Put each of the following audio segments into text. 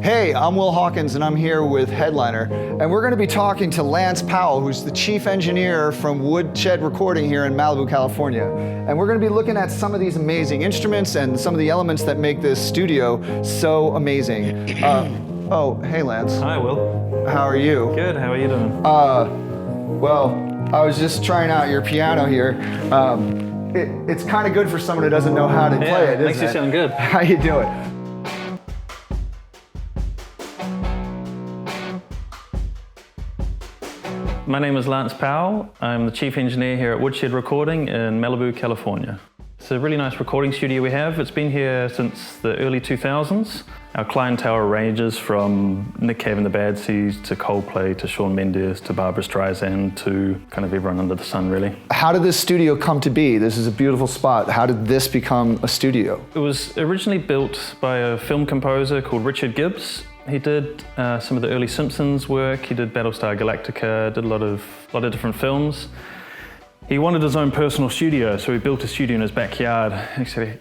Hey, I'm Will Hawkins and I'm here with Headliner, and we're going to be talking to Lance Powell, who's the chief engineer from Woodshed Recording here in Malibu, California. And we're going to be looking at some of these amazing instruments and some of the elements that make this studio so amazing. Oh, hey Lance. Hi Will. How are you? Good, how are you doing? Well, I was just trying out your piano here. It's kind of good for someone who doesn't know how to play it, isn't makes you sound good. How you doing? My name is Lance Powell. I'm the chief engineer here at Woodshed Recording in Malibu, California. It's a really nice recording studio we have. It's been here since the early 2000s. Our clientele ranges from Nick Cave and the Bad Seeds to Coldplay to Shawn Mendes to Barbra Streisand to kind of everyone under the sun, really. How did this studio come to be? This is a beautiful spot. How did this become a studio? It was originally built by a film composer called Richard Gibbs. He did some of the early Simpsons work. He did Battlestar Galactica, did a lot of different films. He wanted his own personal studio, so he built a studio in his backyard,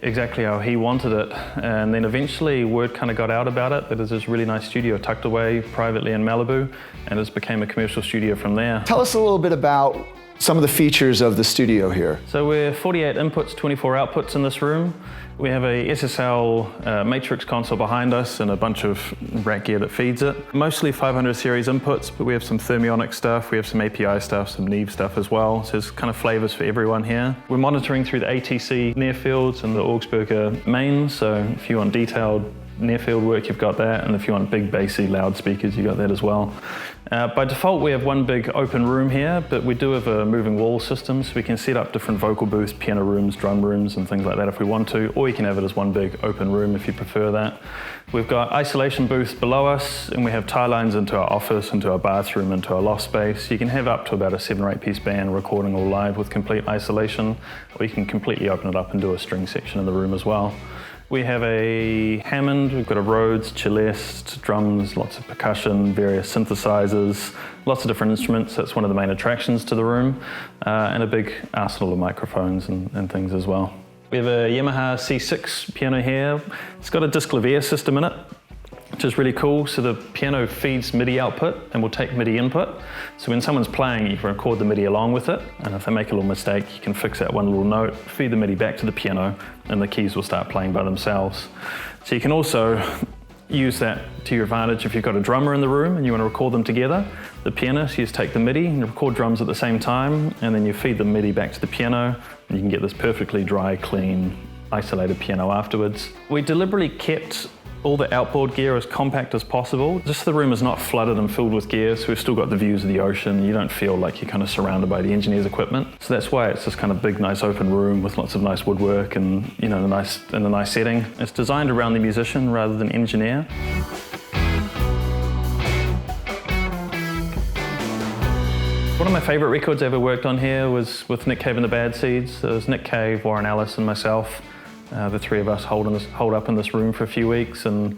exactly how he wanted it. And then eventually word kind of got out about it, that there's this really nice studio tucked away privately in Malibu, and it became a commercial studio from there. Tell us a little bit about some of the features of the studio here. So we're 48 inputs, 24 outputs in this room. We have a SSL Matrix console behind us and a bunch of rack gear that feeds it. Mostly 500 series inputs, but we have some Thermionic stuff, we have some API stuff, some Neve stuff as well. So there's kind of flavors for everyone here. We're monitoring through the ATC near fields and the Augsburger mains, so if you want detailed near field work, you've got that, and if you want big bassy loudspeakers, you got that as well. By default, we have one big open room here, but we do have a moving wall system, so we can set up different vocal booths, piano rooms, drum rooms, and things like that if we want to, or you can have it as one big open room if you prefer that. We've got isolation booths below us, and we have tie lines into our office, into our bathroom, into our loft space. You can have up to about a 7 or 8 piece band recording all live with complete isolation, or you can completely open it up and do a string section in the room as well. We have a Hammond, we've got a Rhodes, celeste, drums, lots of percussion, various synthesizers, lots of different instruments. That's one of the main attractions to the room, and a big arsenal of microphones and things as well. We have a Yamaha C6 Piano here. It's got a Disklavier system in it, which is really cool. So the piano feeds MIDI output and will take MIDI input. So when someone's playing, you can record the MIDI along with it. And if they make a little mistake, you can fix that one little note, feed the MIDI back to the piano, and the keys will start playing by themselves. So you can also use that to your advantage if you've got a drummer in the room and you want to record them together. The pianist, you just take the MIDI and record drums at the same time, and then you feed the MIDI back to the piano, and you can get this perfectly dry, clean, isolated piano afterwards. We deliberately kept all the outboard gear as compact as possible. Just so the room is not flooded and filled with gear, so we've still got the views of the ocean. You don't feel like you're kind of surrounded by the engineer's equipment. So that's why it's this kind of big, nice open room with lots of nice woodwork and, you know, in a nice setting. It's designed around the musician rather than engineer. One of my favorite records I ever worked on here was with Nick Cave and the Bad Seeds. It was Nick Cave, Warren Ellis, and myself. The three of us holed up in this room for a few weeks, and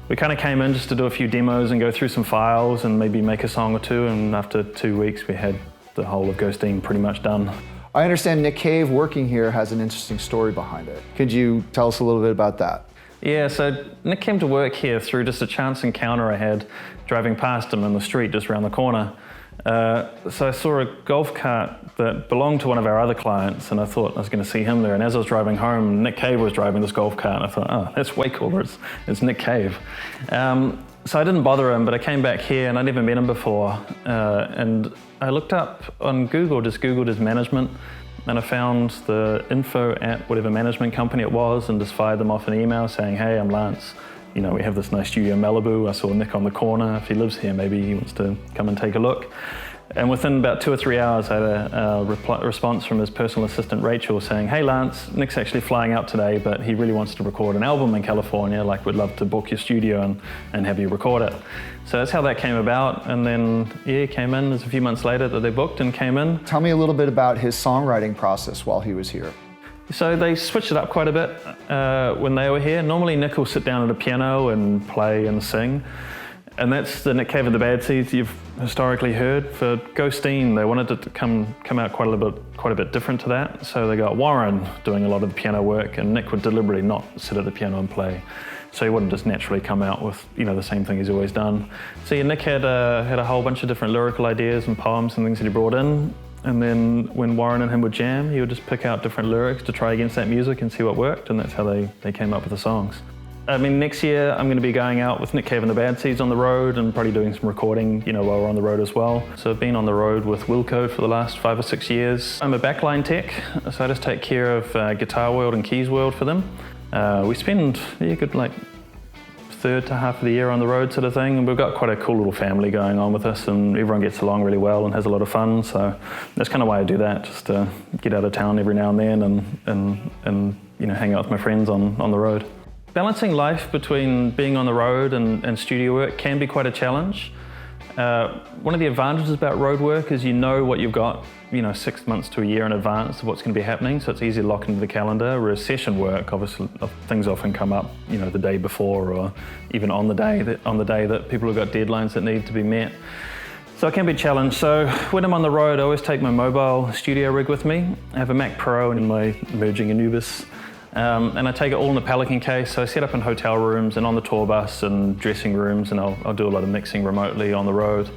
we kind of came in just to do a few demos and go through some files and maybe make a song or two, and after 2 weeks we had the whole of Ghosteen pretty much done. I understand Nick Cave working here has an interesting story behind it. Could you tell us a little bit about that? Yeah, so Nick came to work here through just a chance encounter I had driving past him in the street just around the corner. So I saw a golf cart that belonged to one of our other clients, and I thought I was going to see him there. And as I was driving home, Nick Cave was driving this golf cart, and I thought, oh, that's way cooler. It's Nick Cave. So I didn't bother him, but I came back here, and I'd never met him before. And I looked up on Google, just Googled his management, and I found the info at whatever management company it was, and just fired them off an email saying, hey, I'm Lance. You know, we have this nice studio in Malibu. I saw Nick on the corner. If he lives here, maybe he wants to come and take a look. And within about 2 or 3 hours, I had a response from his personal assistant, Rachel, saying, hey, Lance, Nick's actually flying out today, but he really wants to record an album in California. Like, we'd love to book your studio and have you record it. So that's how that came about. And then, yeah, he came in. It was a few months later that they booked and came in. Tell me a little bit about his songwriting process while he was here. So they switched it up quite a bit when they were here. Normally Nick will sit down at a piano and play and sing. And that's the Nick Cave and the Bad Seeds you've historically heard. For Ghosteen, they wanted it to come out quite a bit different to that. So they got Warren doing a lot of the piano work, and Nick would deliberately not sit at the piano and play. So he wouldn't just naturally come out with the same thing he's always done. So yeah, Nick had a whole bunch of different lyrical ideas and poems and things that he brought in. And then when Warren and him would jam, he would just pick out different lyrics to try against that music and see what worked, and that's how they came up with the songs. I mean, next year I'm going to be going out with Nick Cave and the Bad Seeds on the road and probably doing some recording, while we're on the road as well. So I've been on the road with Wilco for the last 5 or 6 years. I'm a backline tech, so I just take care of Guitar World and Keys World for them. We spend a good third to half of the year on the road sort of thing, and we've got quite a cool little family going on with us, and everyone gets along really well and has a lot of fun. So that's kind of why I do that, just to get out of town every now and then and hang out with my friends on the road. Balancing life between being on the road and studio work can be quite a challenge. One of the advantages about road work is what you've got 6 months to a year in advance of what's going to be happening, so it's easy to lock into the calendar. Whereas session work, obviously, things often come up the day before, or even on the day that people have got deadlines that need to be met. So it can be a challenge. So when I'm on the road, I always take my mobile studio rig with me. I have a Mac Pro and my emerging Anubis. And I take it all in the Pelican case, so I set up in hotel rooms and on the tour bus and dressing rooms, and I'll do a lot of mixing remotely on the road.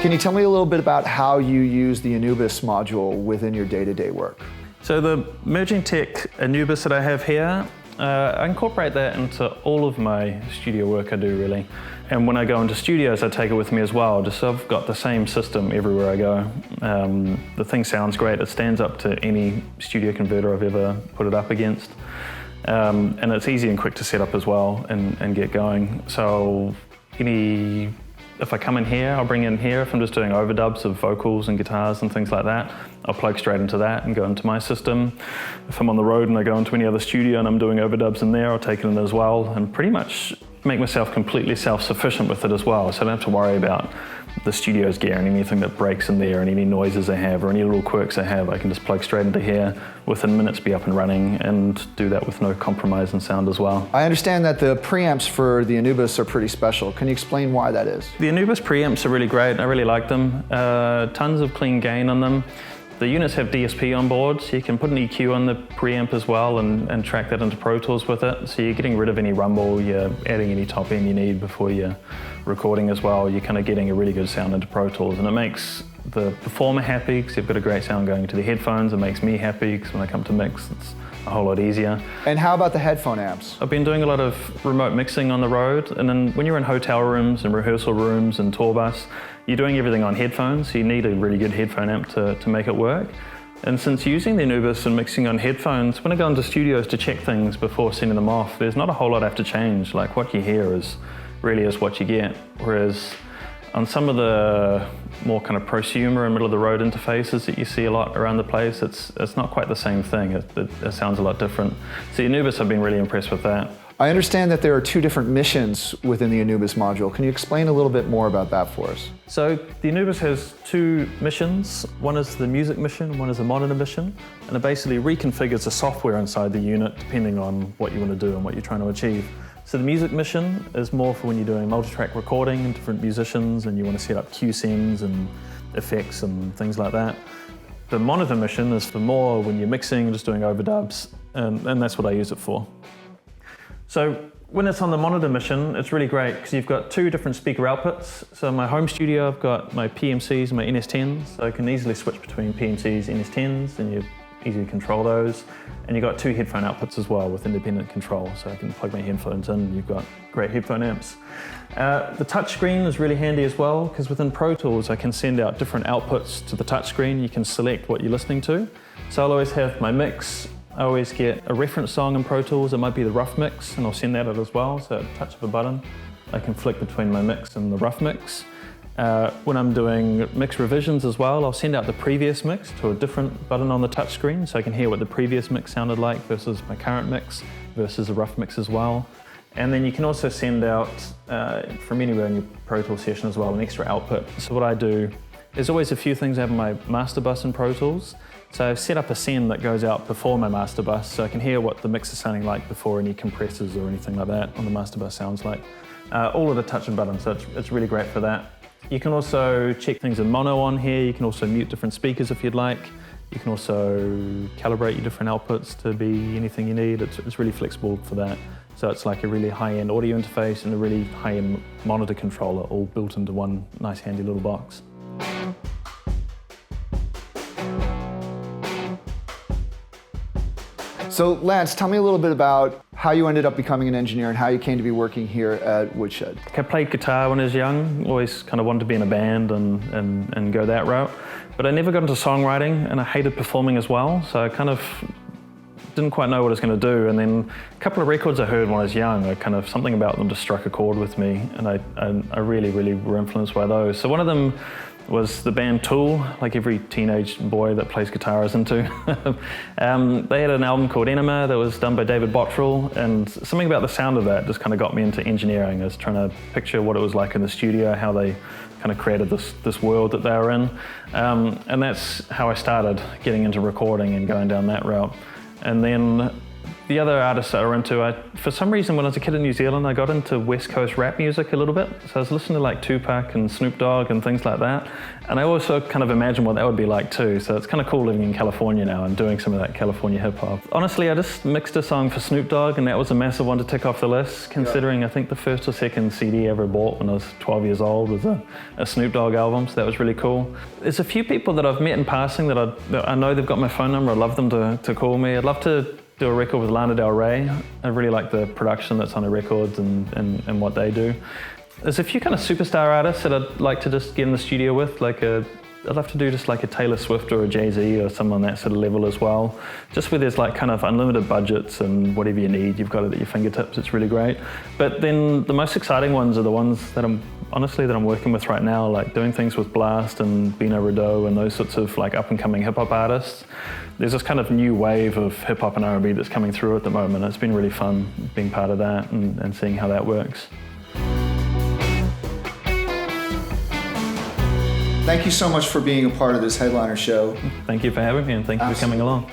Can you tell me a little bit about how you use the Anubis module within your day-to-day work? So the Emerging Tech Anubis that I have here, I incorporate that into all of my studio work I do, really. And when I go into studios, I take it with me as well, just so I've got the same system everywhere I go. The thing sounds great. It stands up to any studio converter I've ever put it up against. And it's easy and quick to set up as well and get going. So if I come in here, I'll bring in here. If I'm just doing overdubs of vocals and guitars and things like that, I'll plug straight into that and go into my system. If I'm on the road and I go into any other studio and I'm doing overdubs in there, I'll take it in as well, and pretty much make myself completely self-sufficient with it as well. So I don't have to worry about the studio's gear and anything that breaks in there and any noises I have or any little quirks I have. I can just plug straight into here, within minutes be up and running, and do that with no compromise in sound as well. I understand that the preamps for the Anubis are pretty special. Can you explain why that is? The Anubis preamps are really great. I really like them. Tons of clean gain on them. The units have DSP on board, so you can put an EQ on the preamp as well and track that into Pro Tools with it. So you're getting rid of any rumble, you're adding any top end you need before you're recording as well. You're kind of getting a really good sound into Pro Tools, and it makes the performer happy because you've got a great sound going into the headphones. It makes me happy because when I come to mix, it's a whole lot easier. And how about the headphone amps? I've been doing a lot of remote mixing on the road, and then when you're in hotel rooms and rehearsal rooms and tour bus, you're doing everything on headphones, so you need a really good headphone amp to make it work. And since using the Anubis and mixing on headphones, when I go into studios to check things before sending them off, there's not a whole lot I have to change. Like, what you hear really is what you get. Whereas on some of the more kind of prosumer and middle of the road interfaces that you see a lot around the place, it's not quite the same thing. It sounds a lot different. So the Anubis, I've been really impressed with that. I understand that there are 2 different missions within the Anubis module. Can you explain a little bit more about that for us? So the Anubis has 2 missions. One is the music mission, one is the monitor mission, and it basically reconfigures the software inside the unit depending on what you want to do and what you're trying to achieve. So the music mission is more for when you're doing multi-track recording and different musicians and you want to set up cue sends and effects and things like that. The monitor mission is for more when you're mixing, just doing overdubs, and that's what I use it for. So when it's on the monitor mission, it's really great because you've got 2 different speaker outputs. So in my home studio, I've got my PMCs and my NS10s, so I can easily switch between PMCs and NS10s, and you easily control those. And you've got 2 headphone outputs as well with independent control, so I can plug my headphones in, and you've got great headphone amps. The touchscreen is really handy as well, because within Pro Tools, I can send out different outputs to the touchscreen. You can select what you're listening to. So I'll always have my mix. I always get a reference song in Pro Tools. It might be the rough mix, and I'll send that out as well. So at a touch of a button, I can flick between my mix and the rough mix. When I'm doing mix revisions as well, I'll send out the previous mix to a different button on the touchscreen, so I can hear what the previous mix sounded like versus my current mix versus a rough mix as well. And then you can also send out, from anywhere in your Pro Tools session as well, an extra output. So what I do, there's always a few things I have on my master bus in Pro Tools. So I've set up a send that goes out before my master bus, so I can hear what the mix is sounding like before any compressors or anything like that on the master bus sounds like. All at a touch of a button, so it's really great for that. You can also check things in mono on here. You can also mute different speakers if you'd like. You can also calibrate your different outputs to be anything you need. It's really flexible for that. So it's like a really high-end audio interface and a really high-end monitor controller all built into one nice handy little box. So Lance, tell me a little bit about how you ended up becoming an engineer and how you came to be working here at Woodshed. I played guitar when I was young, always kind of wanted to be in a band and go that route. But I never got into songwriting and I hated performing as well, so I kind of didn't quite know what I was going to do. And then a couple of records I heard when I was young, something about them just struck a chord with me, and I really were influenced by those. So one of them was the band Tool, like every teenage boy that plays guitar is into. They had an album called Enema that was done by David Bottrell, and something about the sound of that just kind of got me into engineering. I was trying to picture what it was like in the studio, how they kind of created this world that they were in. And that's how I started getting into recording and going down that route. And then the other artists that I were into, for some reason when I was a kid in New Zealand, I got into West Coast rap music a little bit. So I was listening to like Tupac and Snoop Dogg and things like that. And I also kind of imagined what that would be like too. So it's kind of cool living in California now and doing some of that California hip hop. Honestly, I just mixed a song for Snoop Dogg and that was a massive one to tick off the list, considering I think the first or second CD I ever bought when I was 12 years old was a Snoop Dogg album, so that was really cool. There's a few people that I've met in passing that I know they've got my phone number. I'd love them to call me. I'd love to do a record with Lana Del Rey. I really like the production that's on the records and what they do. There's a few kind of superstar artists that I'd like to just get in the studio with, I'd love to do just like a Taylor Swift or a Jay-Z or someone on that sort of level as well. Just where there's like kind of unlimited budgets and whatever you need, you've got it at your fingertips, it's really great. But then the most exciting ones are the ones that I'm working with right now, like doing things with Blast and Bino Rideau and those sorts of like up and coming hip hop artists. There's this kind of new wave of hip hop and R&B that's coming through at the moment. It's been really fun being part of that and seeing how that works. Thank you so much for being a part of this Headliner show. Thank you for having me and thank you for coming along.